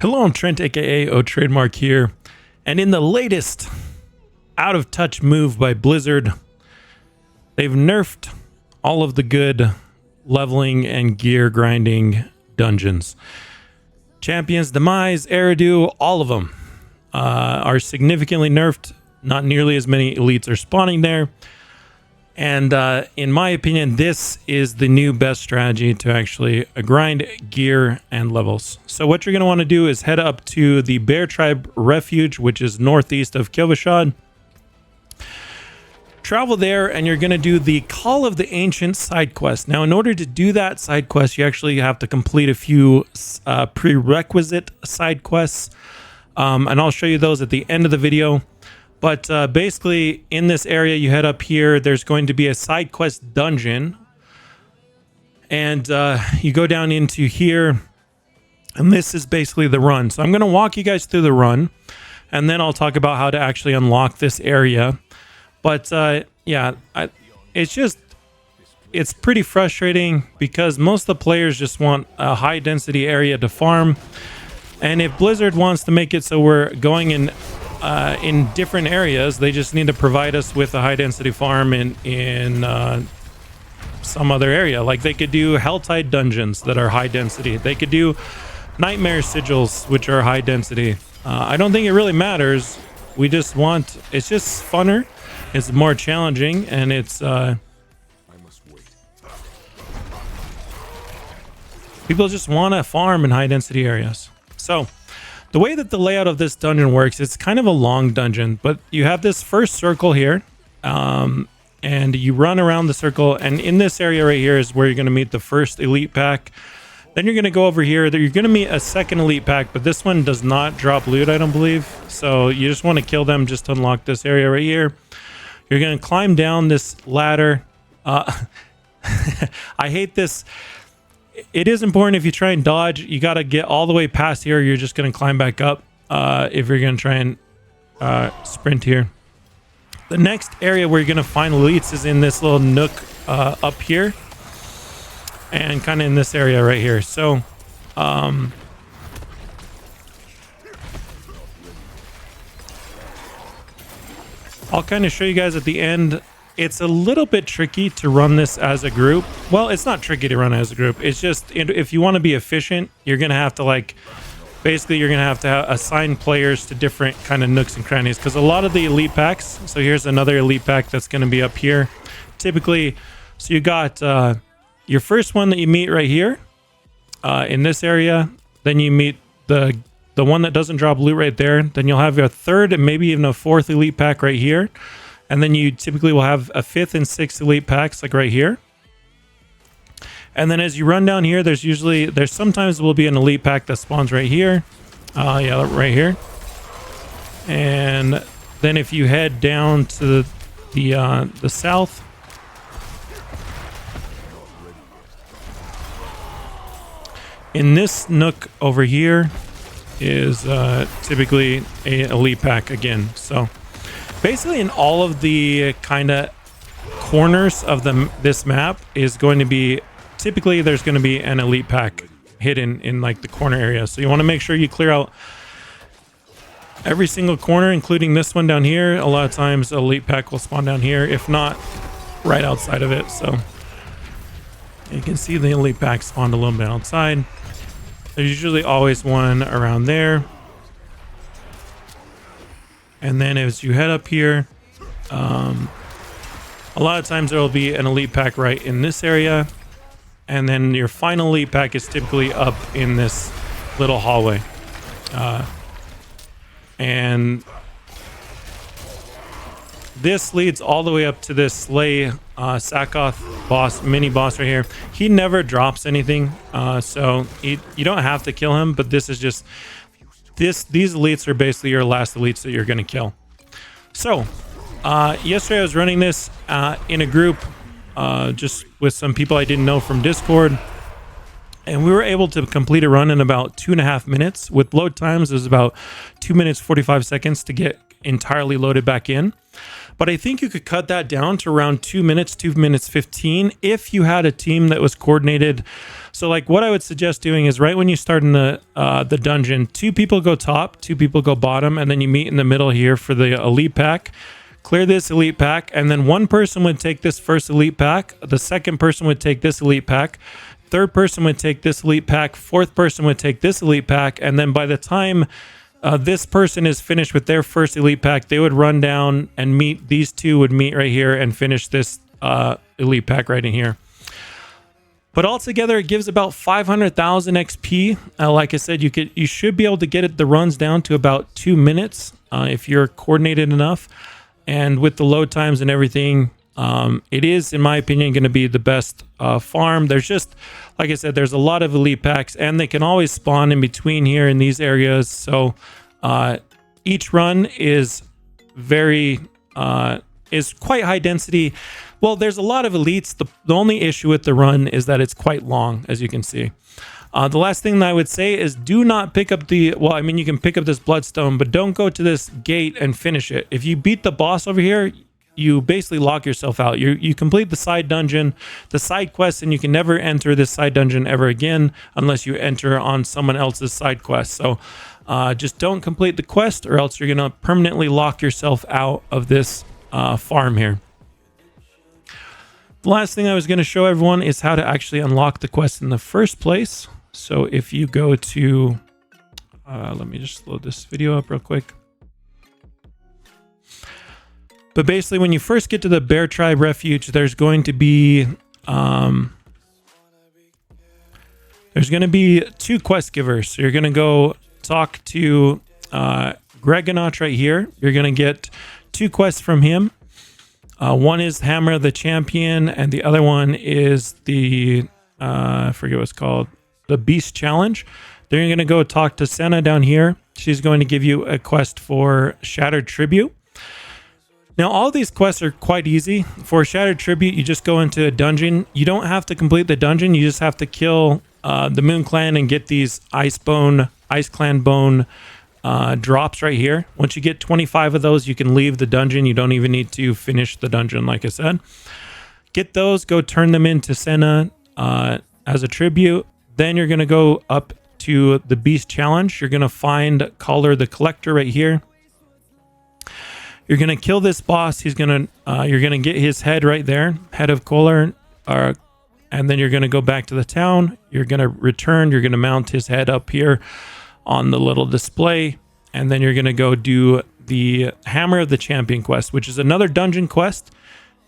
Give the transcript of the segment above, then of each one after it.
Hello, I'm Trent, aka O Trademark here, and in the latest out of touch move by Blizzard, they've nerfed all of the good leveling and gear grinding dungeons. Champions, Demise, Eridu, all of them are significantly nerfed. Not nearly as many elites are spawning there. And in my opinion, this is the new best strategy to actually grind gear and levels. So what you're going to want to do is head up to the Bear Tribe Refuge, which is northeast of Kilvashad. Travel there, and you're going to do the Call of the Ancient side quest. Now, in order to do that side quest, you actually have to complete a few prerequisite side quests. And I'll show you those at the end of the video. But basically, in this area, you head up here. There's going to be a side quest dungeon. And you go down into here. And this is basically the run. So I'm going to walk you guys through the run. And then I'll talk about how to actually unlock this area. But yeah, it's pretty frustrating because most of the players just want a high density area to farm. And if Blizzard wants to make it so we're going in different areas, they just need to provide us with a high density farm in some other area. Like they could do Helltide dungeons that are high density. They could do Nightmare sigils, which are high density. I don't think it really matters. We just want, it's just funner. It's more challenging, and it's people just want to farm in high density areas. So the way that the layout of this dungeon works, it's kind of a long dungeon, but you have this first circle here, and you run around the circle, and in this area right here is where you're going to meet the first elite pack. Then you're going to go over here. You're going to meet a second elite pack, but this one does not drop loot, I don't believe. So you just want to kill them just to unlock this area right here. You're going to climb down this ladder. I hate this. It is important if you try and dodge, you got to get all the way past here. You're just going to climb back up if you're going to try and sprint here. The next area where you're going to find elites is in this little nook up here. And kind of in this area right here. So, I'll kind of show you guys at the end. It's a little bit tricky to run this as a group. Well, it's not tricky to run as a group. It's just, if you want to be efficient, you're going to have to basically you're going to have assign players to different kind of nooks and crannies. Because a lot of the elite packs, so here's another elite pack that's going to be up here. Typically, so you got your first one that you meet right here in this area. Then you meet the one that doesn't drop loot right there. Then you'll have a third and maybe even a fourth elite pack right here. And then you typically will have a fifth and sixth elite packs like right here. And then as you run down here, there's sometimes will be an elite pack that spawns right here. Yeah, right here. And then if you head down to the south, in this nook over here is typically an elite pack again. So basically in all of the kind of corners of this map is going to be, typically there's going to be an elite pack hidden in like the corner area. So you want to make sure you clear out every single corner, including this one down here. A lot of times elite pack will spawn down here, if not right outside of it. So you can see the elite pack spawned a little bit outside. There's usually always one around there. And then as you head up here, a lot of times there will be an elite pack right in this area. And then your final elite pack is typically up in this little hallway. And this leads all the way up to this Slay Sakoth boss, mini boss right here. He never drops anything, so you don't have to kill him, but this is just these elites are basically your last elites that you're going to kill. So yesterday I was running this in a group just with some people I didn't know from Discord, and we were able to complete a run in about 2.5 minutes. With load times, it was about 2 minutes 45 seconds to get entirely loaded back in. But I think you could cut that down to around 2 minutes, 2 minutes 15, if you had a team that was coordinated. So like what I would suggest doing is right when you start in the dungeon, 2 people go top, 2 people go bottom, and then you meet in the middle here for the elite pack. Clear this elite pack, and then one person would take this first elite pack, the second person would take this elite pack, third person would take this elite pack, fourth person would take this elite pack, and then by the time this person is finished with their first elite pack, they would run down and meet, these 2 would meet right here and finish this elite pack right in here. But altogether, it gives about 500,000 XP. Like I said, you should be able to get the runs down to about 2 minutes if you're coordinated enough. And with the load times and everything, it is, in my opinion, going to be the best farm. There's just, like I said, there's a lot of elite packs, and they can always spawn in between here in these areas. So each run is is quite high density. Well, there's a lot of elites. The only issue with the run is that it's quite long, as you can see. The last thing that I would say is do not pick up well, I mean, you can pick up this bloodstone, but don't go to this gate and finish it. If you beat the boss over here, you basically lock yourself out. You complete the side dungeon, the side quest, and you can never enter this side dungeon ever again unless you enter on someone else's side quest. So just don't complete the quest, or else you're going to permanently lock yourself out of this farm here. The last thing I was going to show everyone is how to actually unlock the quest in the first place. So if you go to, let me just load this video up real quick. But basically, when you first get to the Bear Tribe Refuge, there's going to be 2 quest givers. So you're going to go talk to Gregonach right here. You're going to get 2 quests from him. One is Hammer of the Champion, and the other one is the I forget what it's called, the Beast Challenge. Then you're going to go talk to Senna down here. She's going to give you a quest for Shattered Tribute. Now, all these quests are quite easy. For Shattered Tribute, you just go into a dungeon. You don't have to complete the dungeon. You just have to kill the Moon Clan and get these Ice Clan Bone drops right here. Once you get 25 of those, you can leave the dungeon. You don't even need to finish the dungeon, like I said. Get those, go turn them into Senna as a tribute. Then you're going to go up to the Beast Challenge. You're going to find Collar the Collector right here. You're going to kill this boss. You're going to get his head right there, head of Collar, and then you're going to go back to the town. You're going to return. You're going to mount his head up here on the little display, and then you're going to go do the Hammer of the Champion quest, which is another dungeon quest,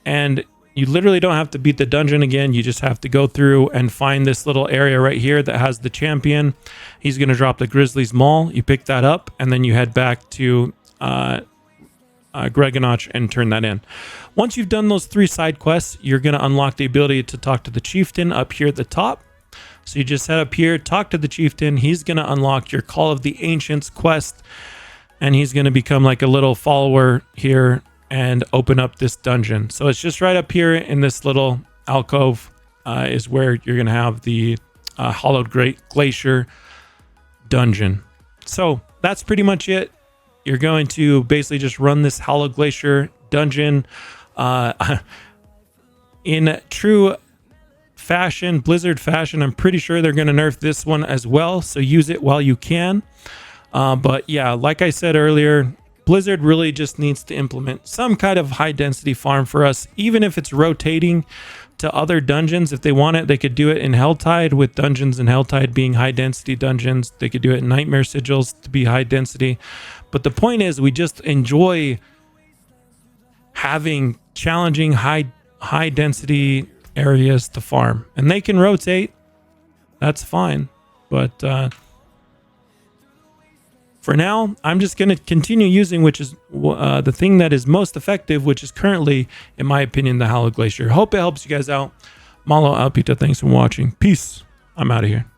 and you literally don't have to beat the dungeon again. You just have to go through and find this little area right here that has the champion. He's going to drop the Grizzly's Maul. You pick that up, and then you head back to Gregonach and turn that in. Once you've done those 3 side quests, you're going to unlock the ability to talk to the chieftain up here at the top. So you just head up here, talk to the chieftain. He's going to unlock your Call of the Ancients quest, and he's going to become like a little follower here and open up this dungeon. So it's just right up here in this little alcove is where you're going to have the Hollowed Glacier dungeon. So that's pretty much it. You're going to basically just run this Hollowed Glacier dungeon in true fashion, Blizzard fashion. I'm pretty sure they're going to nerf this one as well, so use it while you can. But yeah, like I said earlier, Blizzard really just needs to implement some kind of high density farm for us, even if it's rotating to other dungeons. If they want it, they could do it in Helltide, with dungeons in Helltide being high density dungeons. They could do it in Nightmare Sigils to be high density. But the point is, we just enjoy having challenging high density areas to farm, and they can rotate. That's fine. But for now, I'm just going to continue using, which is the thing that is most effective, which is currently, in my opinion, the Hollowed Glacier. Hope it helps you guys out. Malo Alpita, thanks for watching. Peace. I'm out of here.